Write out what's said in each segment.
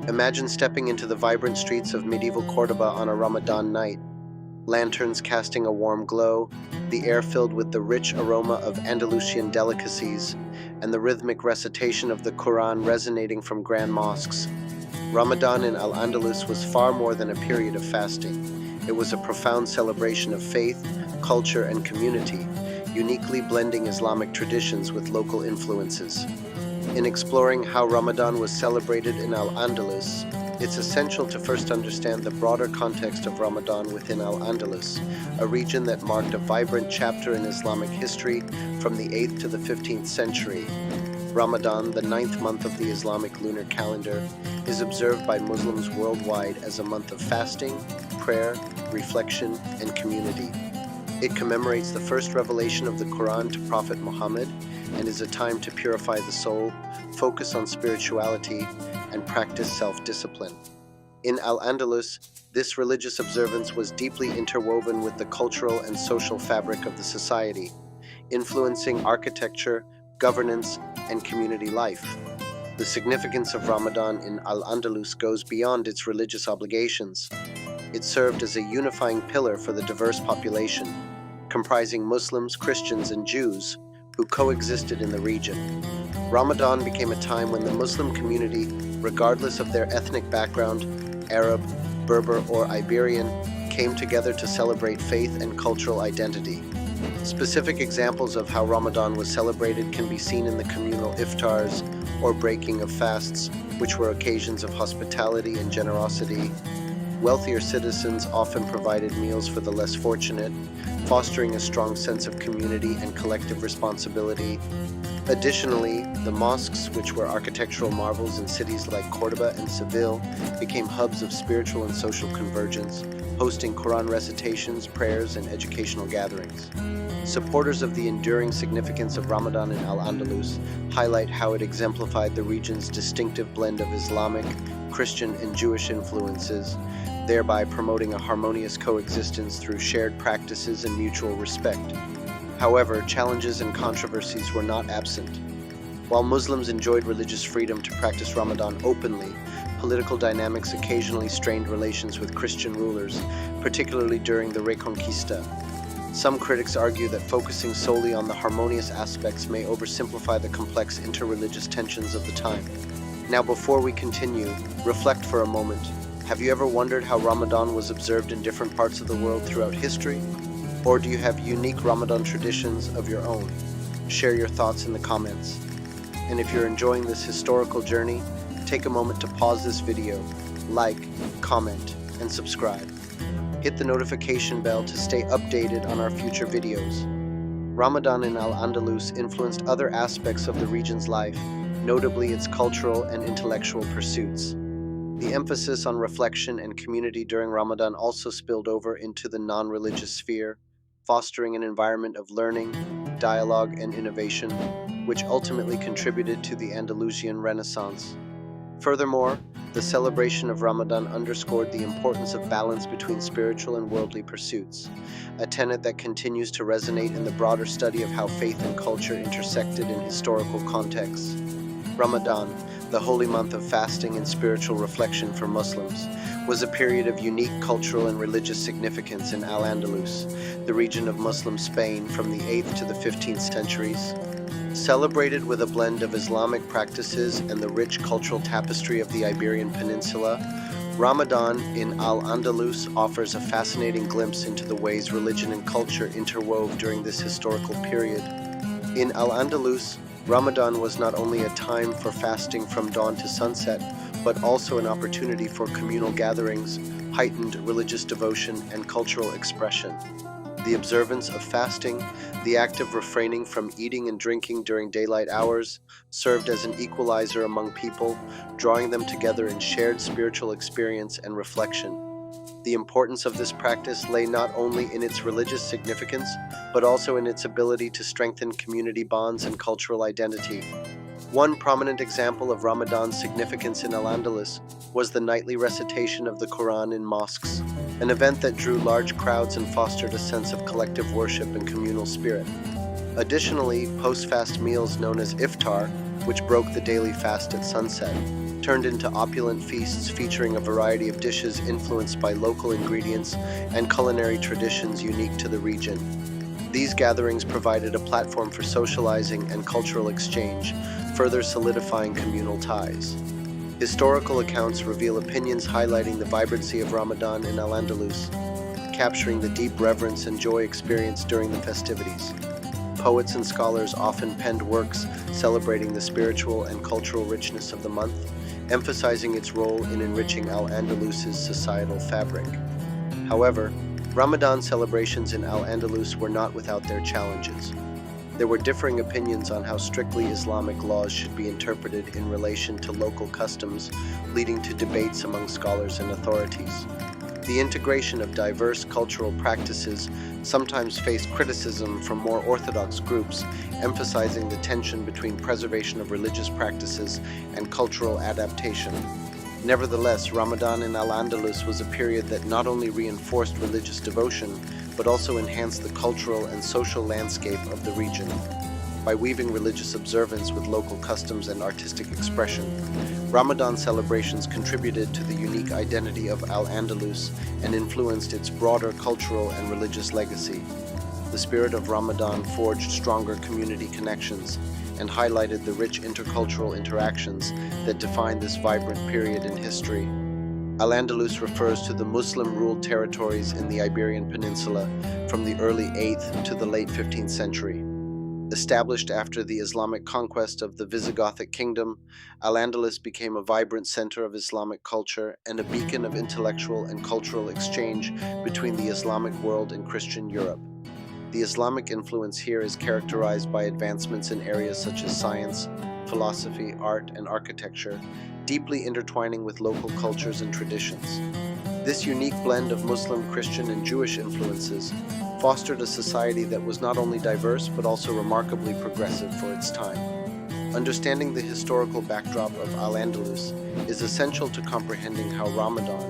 Imagine stepping into the vibrant streets of medieval Córdoba on a Ramadan night, lanterns casting a warm glow, the air filled with the rich aroma of Andalusian delicacies, and the rhythmic recitation of the Quran resonating from grand mosques. Ramadan in Al-Andalus was far more than a period of fasting. It was a profound celebration of faith, culture, and community, uniquely blending Islamic traditions with local influences. In exploring how Ramadan was celebrated in Al-Andalus, it's essential to first understand the broader context of Ramadan within Al-Andalus, a region that marked a vibrant chapter in Islamic history from the 8th to the 15th century. Ramadan, the 9th month of the Islamic lunar calendar, is observed by Muslims worldwide as a month of fasting, prayer, reflection, and community. It commemorates the first revelation of the Quran to Prophet Muhammad and is a time to purify the soul, focus on spirituality, and practice self-discipline. In Al-Andalus, this religious observance was deeply interwoven with the cultural and social fabric of the society, influencing architecture, governance, and community life. The significance of Ramadan in Al-Andalus goes beyond its religious obligations. It served as a unifying pillar for the diverse population, comprising Muslims, Christians, and Jews, who coexisted in the region. Ramadan became a time when the Muslim community, regardless of their ethnic background, Arab, Berber, or Iberian, came together to celebrate faith and cultural identity. Specific examples of how Ramadan was celebrated can be seen in the communal iftars, or breaking of fasts, which were occasions of hospitality and generosity. Wealthier citizens often provided meals for the less fortunate, fostering a strong sense of community and collective responsibility. Additionally, the mosques, which were architectural marvels in cities like Córdoba and Seville, became hubs of spiritual and social convergence, hosting Quran recitations, prayers, and educational gatherings. Supporters of the enduring significance of Ramadan in Al-Andalus highlight how it exemplified the region's distinctive blend of Islamic, Christian, and Jewish influences, thereby promoting a harmonious coexistence through shared practices and mutual respect. However, challenges and controversies were not absent. While Muslims enjoyed religious freedom to practice Ramadan openly, political dynamics occasionally strained relations with Christian rulers, particularly during the Reconquista. Some critics argue that focusing solely on the harmonious aspects may oversimplify the complex interreligious tensions of the time. Now, before we continue, reflect for a moment. Have you ever wondered how Ramadan was observed in different parts of the world throughout history? Or do you have unique Ramadan traditions of your own? Share your thoughts in the comments. And if you're enjoying this historical journey, take a moment to pause this video, like, comment, and subscribe. Hit the notification bell to stay updated on our future videos. Ramadan in Al-Andalus influenced other aspects of the region's life, notably its cultural and intellectual pursuits. The emphasis on reflection and community during Ramadan also spilled over into the non-religious sphere, fostering an environment of learning, dialogue, and innovation, which ultimately contributed to the Andalusian Renaissance. Furthermore, the celebration of Ramadan underscored the importance of balance between spiritual and worldly pursuits, a tenet that continues to resonate in the broader study of how faith and culture intersected in historical contexts. Ramadan, the holy month of fasting and spiritual reflection for Muslims, was a period of unique cultural and religious significance in Al-Andalus, the region of Muslim Spain from the 8th to the 15th centuries. Celebrated with a blend of Islamic practices and the rich cultural tapestry of the Iberian Peninsula, Ramadan in Al-Andalus offers a fascinating glimpse into the ways religion and culture interwove during this historical period. In Al-Andalus, Ramadan was not only a time for fasting from dawn to sunset, but also an opportunity for communal gatherings, heightened religious devotion, and cultural expression. The observance of fasting, the act of refraining from eating and drinking during daylight hours, served as an equalizer among people, drawing them together in shared spiritual experience and reflection. The importance of this practice lay not only in its religious significance, but also in its ability to strengthen community bonds and cultural identity. One prominent example of Ramadan's significance in Al-Andalus was the nightly recitation of the Quran in mosques, an event that drew large crowds and fostered a sense of collective worship and communal spirit. Additionally, post-fast meals known as Iftar, which broke the daily fast at sunset, turned into opulent feasts featuring a variety of dishes influenced by local ingredients and culinary traditions unique to the region. These gatherings provided a platform for socializing and cultural exchange, further solidifying communal ties. Historical accounts reveal opinions highlighting the vibrancy of Ramadan in Al-Andalus, capturing the deep reverence and joy experienced during the festivities. Poets and scholars often penned works celebrating the spiritual and cultural richness of the month, emphasizing its role in enriching Al-Andalus's societal fabric. However, Ramadan celebrations in Al-Andalus were not without their challenges. There were differing opinions on how strictly Islamic laws should be interpreted in relation to local customs, leading to debates among scholars and authorities. The integration of diverse cultural practices sometimes faced criticism from more orthodox groups, emphasizing the tension between preservation of religious practices and cultural adaptation. Nevertheless, Ramadan in Al-Andalus was a period that not only reinforced religious devotion, but also enhanced the cultural and social landscape of the region. By weaving religious observance with local customs and artistic expression, Ramadan celebrations contributed to the unique identity of Al-Andalus and influenced its broader cultural and religious legacy. The spirit of Ramadan forged stronger community connections and highlighted the rich intercultural interactions that defined this vibrant period in history. Al-Andalus refers to the Muslim-ruled territories in the Iberian Peninsula from the early 8th to the late 15th century. Established after the Islamic conquest of the Visigothic kingdom, Al-Andalus became a vibrant center of Islamic culture and a beacon of intellectual and cultural exchange between the Islamic world and Christian Europe. The Islamic influence here is characterized by advancements in areas such as science, philosophy, art, and architecture, deeply intertwining with local cultures and traditions. This unique blend of Muslim, Christian, and Jewish influences fostered a society that was not only diverse but also remarkably progressive for its time. Understanding the historical backdrop of Al-Andalus is essential to comprehending how Ramadan,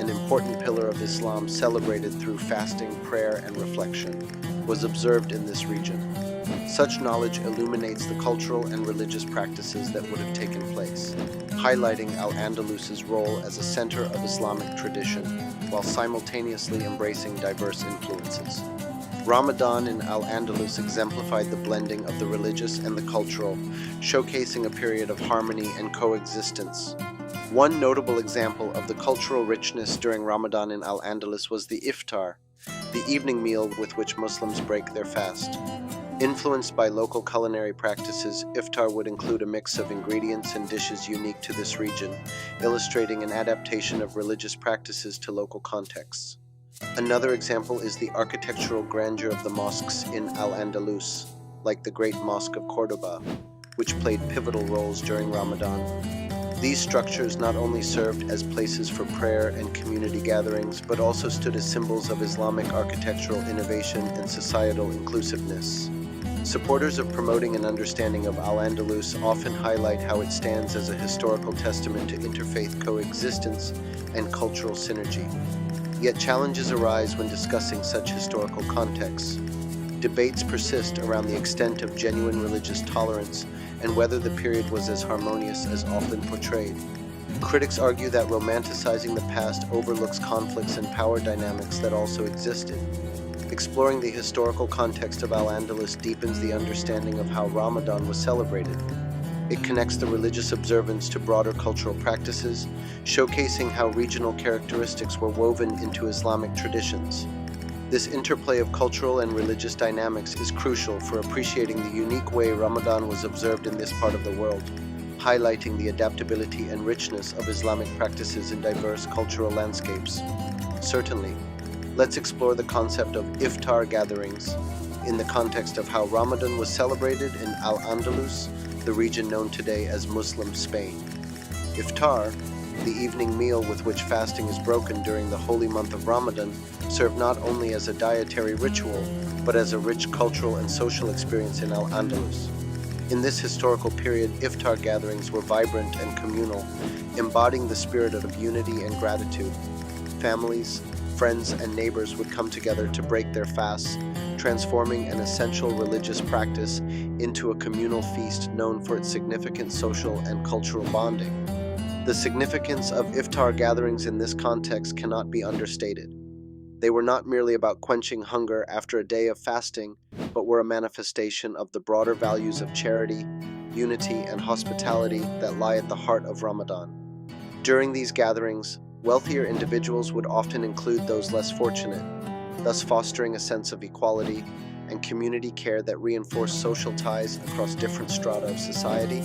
an important pillar of Islam celebrated through fasting, prayer, and reflection, was observed in this region. Such knowledge illuminates the cultural and religious practices that would have taken place, highlighting Al-Andalus's role as a center of Islamic tradition while simultaneously embracing diverse influences. Ramadan in Al-Andalus exemplified the blending of the religious and the cultural, showcasing a period of harmony and coexistence. One notable example of the cultural richness during Ramadan in Al-Andalus was the Iftar, the evening meal with which Muslims break their fast. Influenced by local culinary practices, Iftar would include a mix of ingredients and dishes unique to this region, illustrating an adaptation of religious practices to local contexts. Another example is the architectural grandeur of the mosques in Al-Andalus, like the Great Mosque of Córdoba, which played pivotal roles during Ramadan. These structures not only served as places for prayer and community gatherings, but also stood as symbols of Islamic architectural innovation and societal inclusiveness. Supporters of promoting an understanding of Al-Andalus often highlight how it stands as a historical testament to interfaith coexistence and cultural synergy. Yet challenges arise when discussing such historical contexts. Debates persist around the extent of genuine religious tolerance and whether the period was as harmonious as often portrayed. Critics argue that romanticizing the past overlooks conflicts and power dynamics that also existed. Exploring the historical context of Al-Andalus deepens the understanding of how Ramadan was celebrated. It connects the religious observance to broader cultural practices, showcasing how regional characteristics were woven into Islamic traditions. This interplay of cultural and religious dynamics is crucial for appreciating the unique way Ramadan was observed in this part of the world, highlighting the adaptability and richness of Islamic practices in diverse cultural landscapes. Certainly, let's explore the concept of Iftar gatherings in the context of how Ramadan was celebrated in Al-Andalus, the region known today as Muslim Spain. Iftar, the evening meal with which fasting is broken during the holy month of Ramadan, served not only as a dietary ritual, but as a rich cultural and social experience in Al-Andalus. In this historical period, Iftar gatherings were vibrant and communal, embodying the spirit of unity and gratitude. Families, friends, and neighbors would come together to break their fasts, transforming an essential religious practice into a communal feast known for its significant social and cultural bonding. The significance of iftar gatherings in this context cannot be understated. They were not merely about quenching hunger after a day of fasting, but were a manifestation of the broader values of charity, unity, and hospitality that lie at the heart of Ramadan. During these gatherings, wealthier individuals would often include those less fortunate, thus fostering a sense of equality and community care that reinforce social ties across different strata of society.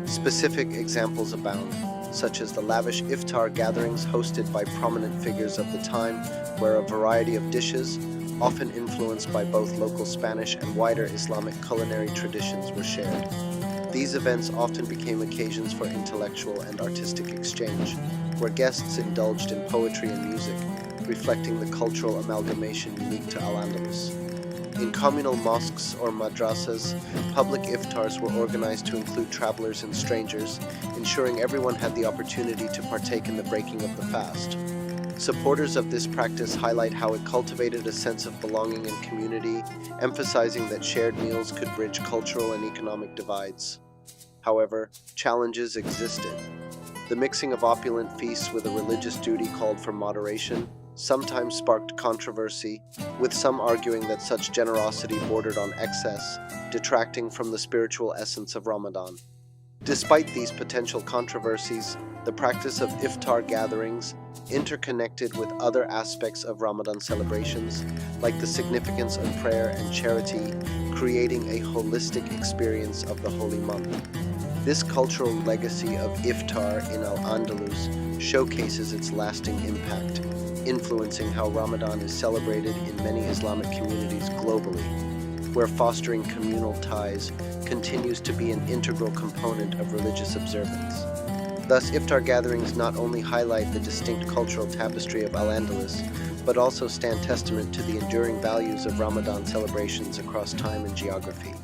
Specific examples abound, such as the lavish iftar gatherings hosted by prominent figures of the time, where a variety of dishes, often influenced by both local Spanish and wider Islamic culinary traditions, were shared. These events often became occasions for intellectual and artistic exchange, where guests indulged in poetry and music, reflecting the cultural amalgamation unique to Al-Andalus. In communal mosques or madrasas, public iftars were organized to include travelers and strangers, ensuring everyone had the opportunity to partake in the breaking of the fast. Supporters of this practice highlight how it cultivated a sense of belonging and community, emphasizing that shared meals could bridge cultural and economic divides. However, challenges existed. The mixing of opulent feasts with a religious duty called for moderation, sometimes sparked controversy, with some arguing that such generosity bordered on excess, detracting from the spiritual essence of Ramadan. Despite these potential controversies, the practice of iftar gatherings, interconnected with other aspects of Ramadan celebrations, like the significance of prayer and charity, creating a holistic experience of the holy month. This cultural legacy of iftar in Al-Andalus showcases its lasting impact, influencing how Ramadan is celebrated in many Islamic communities globally, where fostering communal ties continues to be an integral component of religious observance. Thus, iftar gatherings not only highlight the distinct cultural tapestry of Al-Andalus, but also stand testament to the enduring values of Ramadan celebrations across time and geography.